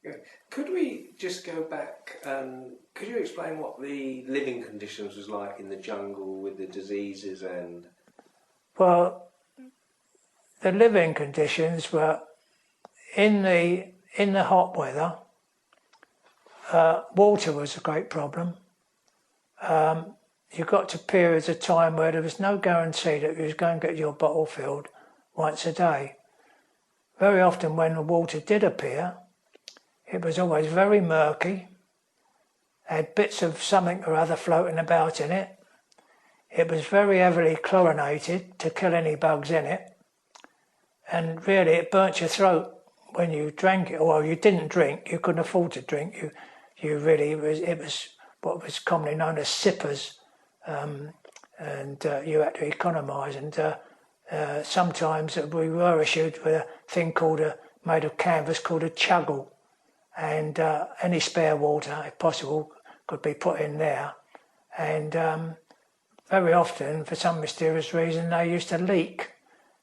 Good. Could we just go back? Could you explain what the living conditions was like in the jungle with the diseases and? Well, the living conditions were in the hot weather. Water was a great problem. You got to periods of time where there was no guarantee that you was going to get your bottle filled once a day. Very often when the water did appear, it was always very murky, had bits of something or other floating about in it. It was very heavily chlorinated to kill any bugs in it. And really it burnt your throat when you drank it. Well, you didn't drink, you couldn't afford to drink. It was what was commonly known as sippers. And you had to economise. And sometimes we were issued with a thing made of canvas called a chuggle. And any spare water, if possible, could be put in there. And very often, for some mysterious reason, they used to leak.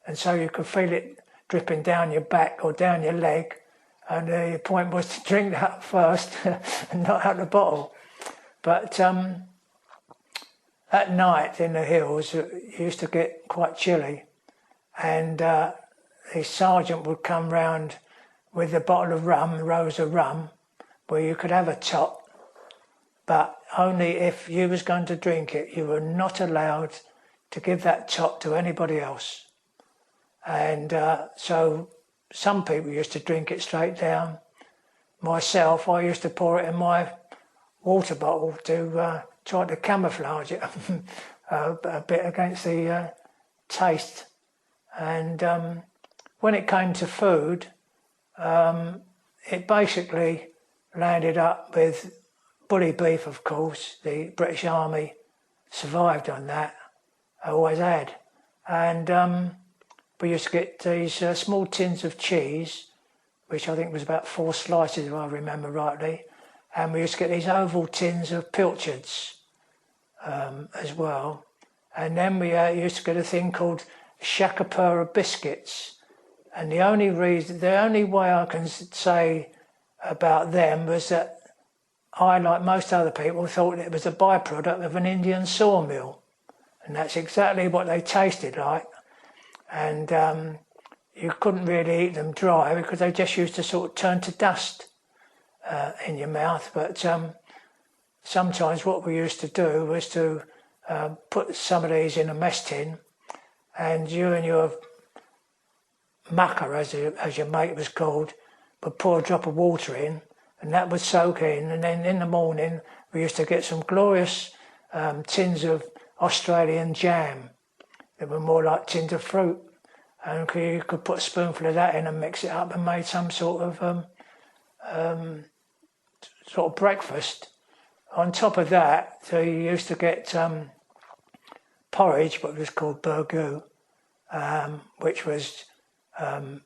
And so you could feel it dripping down your back or down your leg. And the point was to drink that first and not out the bottle. But at night in the hills, it used to get quite chilly. And the sergeant would come round with a bottle of rum, rows of rum, where you could have a tot, but only if you was going to drink it. You were not allowed to give that tot to anybody else. And so some people used to drink it straight down. Myself, I used to pour it in my water bottle to try to camouflage it a bit against the taste. And when it came to food, it basically landed up with bully beef, of course. The British Army survived on that, always had. And we used to get these small tins of cheese, which I think was about 4 slices, if I remember rightly. And we used to get these oval tins of pilchards as well. And then we used to get a thing called shakapura biscuits. And the only way I can say about them was that I, like most other people, thought it was a byproduct of an Indian sawmill. And that's exactly what they tasted like. And you couldn't really eat them dry because they just used to sort of turn to dust in your mouth. But sometimes what we used to do was to put some of these in a mess tin, and you and your mucker, as your mate was called, would pour a drop of water in, and that would soak in. And then in the morning, we used to get some glorious tins of Australian jam. They were more like tins of fruit. And you could put a spoonful of that in and mix it up and made some sort of breakfast. On top of that, so you used to get porridge, what was called burgoo, which was, I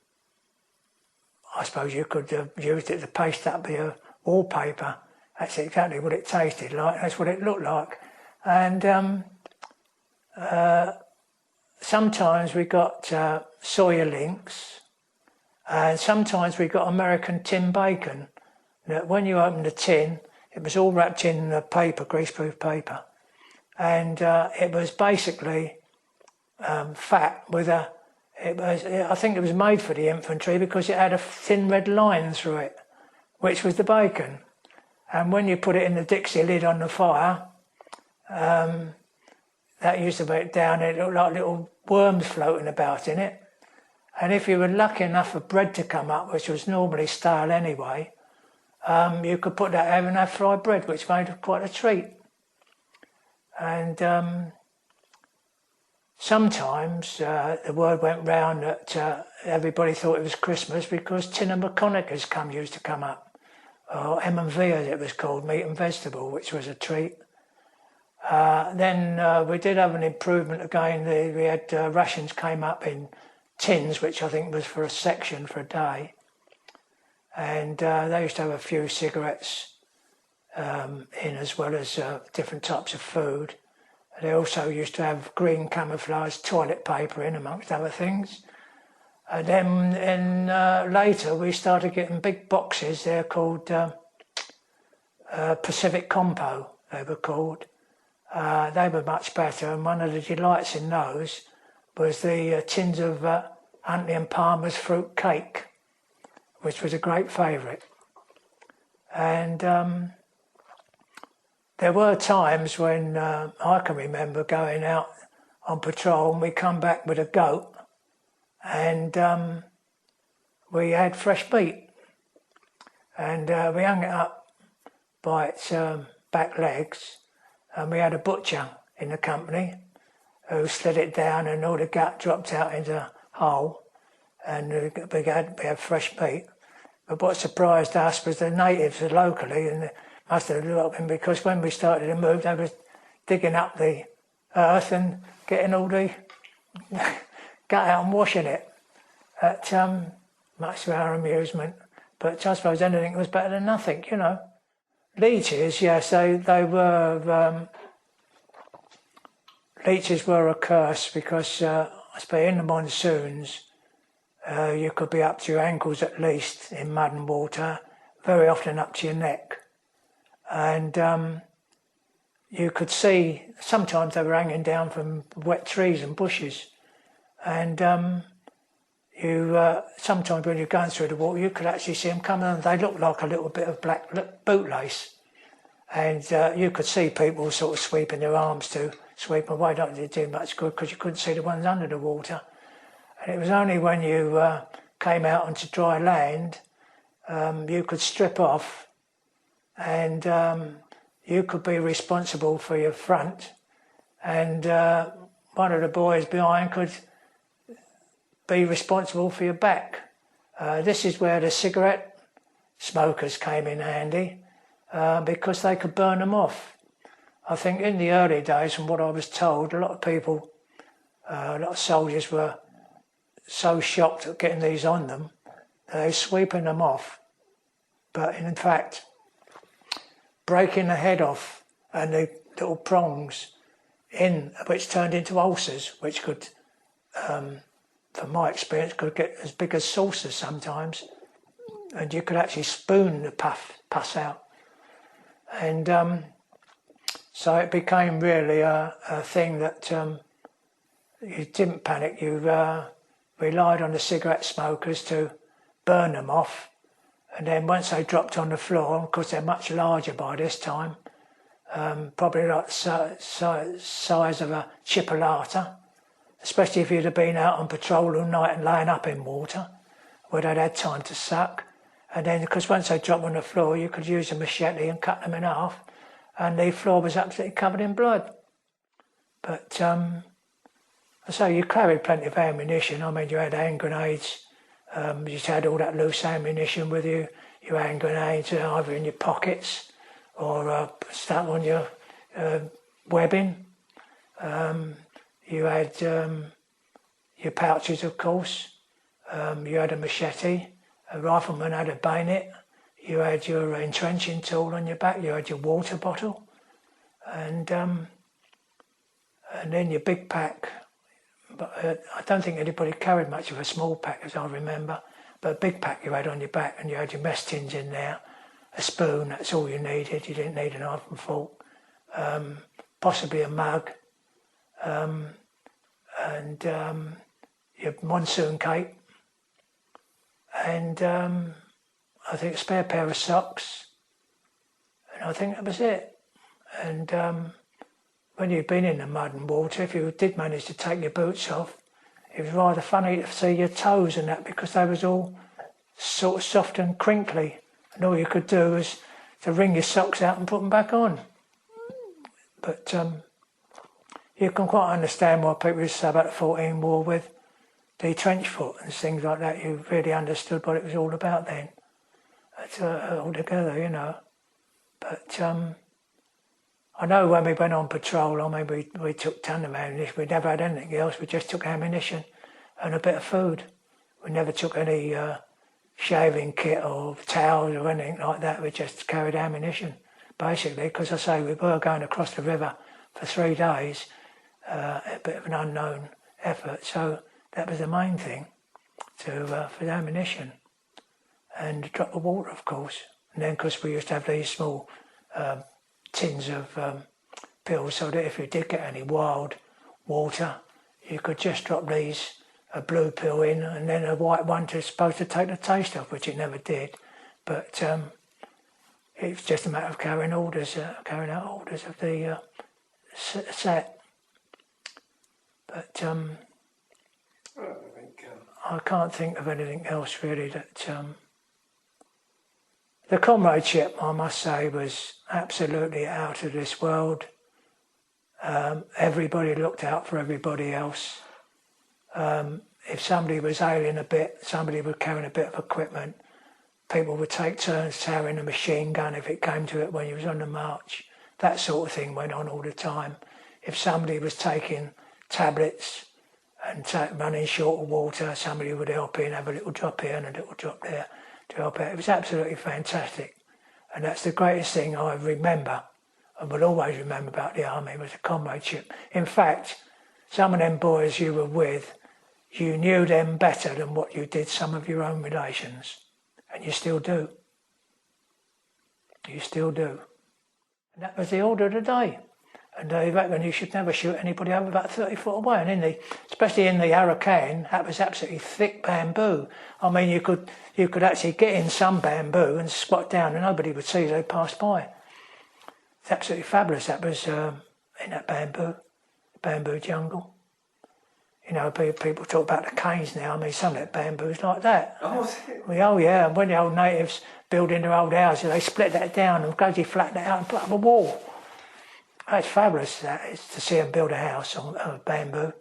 suppose you could have used it to paste up your wallpaper. That's exactly what it tasted like. That's what it looked like. And sometimes we got soya links, and sometimes we got American tin bacon. Now, when you opened the tin, it was all wrapped in paper, greaseproof paper, and it was basically fat with I think it was made for the infantry because it had a thin red line through it, which was the bacon. And when you put it in the Dixie lid on the fire, that used to break down, it looked like little worms floating about in it. And if you were lucky enough for bread to come up, which was normally stale anyway, you could put that out and have fried bread, which made quite a treat. And sometimes the word went round that everybody thought it was Christmas because tin and McConaughey's used to come up, or M&V as it was called, meat and vegetable, which was a treat. Then we did have an improvement again. We had rations came up in tins, which I think was for a section for a day. And they used to have a few cigarettes in, as well as different types of food. They also used to have green camouflage toilet paper in, amongst other things. And then later we started getting big boxes. They're called Pacific Compo, they were called. They were much better, and one of the delights in those was the tins of Huntley and Palmer's fruit cake, which was a great favourite. And there were times when I can remember going out on patrol and we come back with a goat and we had fresh meat, and we hung it up by its back legs, and we had a butcher in the company who slid it down and all the gut dropped out into the hole, and we had fresh meat. But what surprised us was the natives locally, and they must have looked in, because when we started to move they were digging up the earth and getting all the gut out and washing it, at much to our amusement. But I suppose anything was better than nothing, you know. Leeches, yes, they were. Leeches were a curse because, I suppose, in the monsoons, you could be up to your ankles at least in mud and water, very often up to your neck. And you could see, sometimes they were hanging down from wet trees and bushes. And sometimes when you're going through the water, you could actually see them coming, and they looked like a little bit of black bootlace. And you could see people sort of sweeping their arms to sweep them away. Not that it did much good because you couldn't see the ones under the water. And it was only when you came out onto dry land, you could strip off, and you could be responsible for your front, and one of the boys behind could be responsible for your back. This is where the cigarette smokers came in handy, because they could burn them off. I think in the early days, from what I was told, a lot of people, a lot of soldiers were so shocked at getting these on them, they were sweeping them off. But in fact, breaking the head off and the little prongs in, which turned into ulcers, which could, from my experience, could get as big as saucers sometimes, and you could actually spoon the pus out. And so it became really a thing that you didn't panic. You relied on the cigarette smokers to burn them off, and then once they dropped on the floor, because they're much larger by this time, probably like the size of a chipolata, especially if you'd have been out on patrol all night and laying up in water, where they'd had time to suck. And then, because once they dropped on the floor, you could use a machete and cut them in half, and the floor was absolutely covered in blood. But so you carried plenty of ammunition. I mean, you had hand grenades. You just had all that loose ammunition with you. You had hand grenades either in your pockets or stuck on your webbing. You had your pouches, of course. You had a machete. A rifleman had a bayonet. You had your entrenching tool on your back. You had your water bottle, and then your big pack. But I don't think anybody carried much of a small pack, as I remember. But a big pack you had on your back, and you had your mess tins in there, a spoon. That's all you needed. You didn't need a knife and fork, possibly a mug, and your monsoon cape, and I think a spare pair of socks, and I think that was it. And when you've been in the mud and water, if you did manage to take your boots off, it was rather funny to see your toes and that, because they was all sort of soft and crinkly, and all you could do was to wring your socks out and put them back on. But you can quite understand why people used to say about the 14 war with the trench foot and things like that. You really understood what it was all about then. That's altogether, you know. But I know when we went on patrol, I mean, we took ton of ammunition. We never had anything else. We just took ammunition and a bit of food. We never took any shaving kit or towels or anything like that. We just carried ammunition, basically, because I say we were going across the river for 3 days, a bit of an unknown effort. So that was the main thing. for the ammunition, and a drop of water, of course. And then, because we used to have these small tins of pills, so that if you did get any wild water, you could just drop a blue pill in, and then a white one was supposed to take the taste off, which it never did. But it's just a matter of carrying out orders of the set. But I can't think of anything else really that. The comradeship, I must say, was absolutely out of this world. Everybody looked out for everybody else. If somebody was ailing a bit, somebody was carrying a bit of equipment, people would take turns carrying a machine gun if it came to it when you was on the march. That sort of thing went on all the time. If somebody was taking tablets and running short of water, somebody would help in, have a little drop here and a little drop there to help out. It was absolutely fantastic. And that's the greatest thing I remember and will always remember about the army, was the comradeship. In fact, some of them boys you were with, you knew them better than what you did some of your own relations. And you still do. You still do. And that was the order of the day. And they reckon you should never shoot anybody over about 30 foot away. And especially in the Arakan, that was absolutely thick bamboo. I mean, you could actually get in some bamboo and squat down and nobody would see as they passed by. It's absolutely fabulous. That was in that bamboo jungle. You know, people talk about the canes now. I mean, some of that bamboo's like that. Oh, yeah. And when the old natives building their old houses, they split that down and gradually flattened it out and put up a wall. It's fabulous, that is, to see them build a house of bamboo.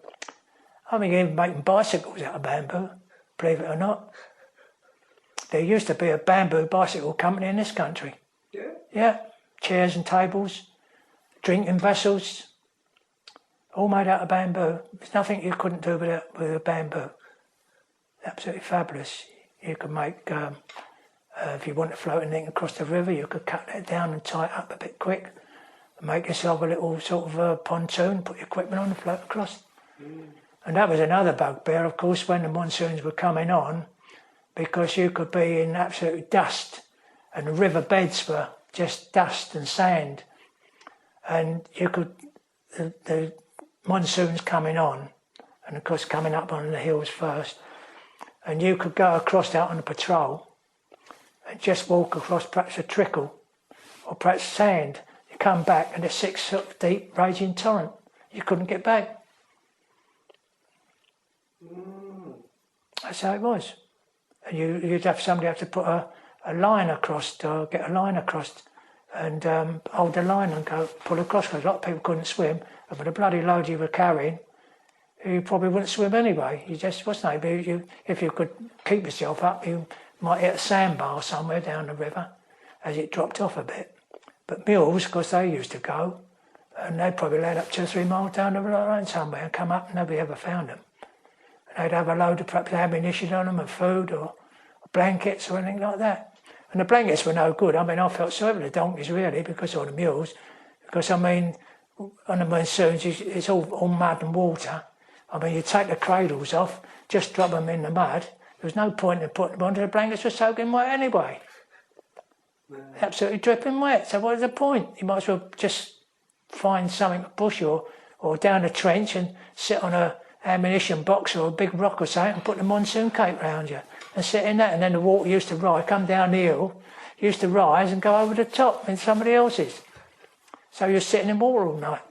I mean, even making bicycles out of bamboo, believe it or not. There used to be a bamboo bicycle company in this country. Yeah? Yeah, chairs and tables, drinking vessels, all made out of bamboo. There's nothing you couldn't do with a bamboo. Absolutely fabulous. You could make, if you want to float anything across the river, you could cut that down and tie it up a bit quick. Make yourself a little sort of pontoon, put your equipment on and float across. And that was another bugbear, of course, when the monsoons were coming on, because you could be in absolute dust and the river beds were just dust and sand. And you could, the monsoons coming on, and of course coming up on the hills first, and you could go across out on a patrol and just walk across perhaps a trickle or perhaps sand. Come back and a 6 foot deep raging torrent. You couldn't get back. That's how it was. And you'd have somebody have to put a line across, or get a line across and hold the line and go pull across, because a lot of people couldn't swim, and with the bloody load you were carrying, you probably wouldn't swim anyway. You just wasn't able. If you could keep yourself up, you might hit a sandbar somewhere down the river as it dropped off a bit. But mules, of course, they used to go, and they'd probably land up 2 or 3 miles down the road somewhere and come up and nobody ever found them. And they'd have a load of perhaps ammunition on them and food or blankets or anything like that. And the blankets were no good. I mean, I felt sorry for the donkeys really, because of the mules, because I mean, on the monsoons it's all mud and water. I mean, you take the cradles off, just drop them in the mud. There was no point in putting them on, the blankets were soaking wet anyway. Absolutely dripping wet, so what is the point? You might as well just find something to push or down a trench and sit on a ammunition box or a big rock or something and put the monsoon cape round you and sit in that, and then the water used to rise, come down the hill, used to rise and go over the top in somebody else's. So you're sitting in water all night.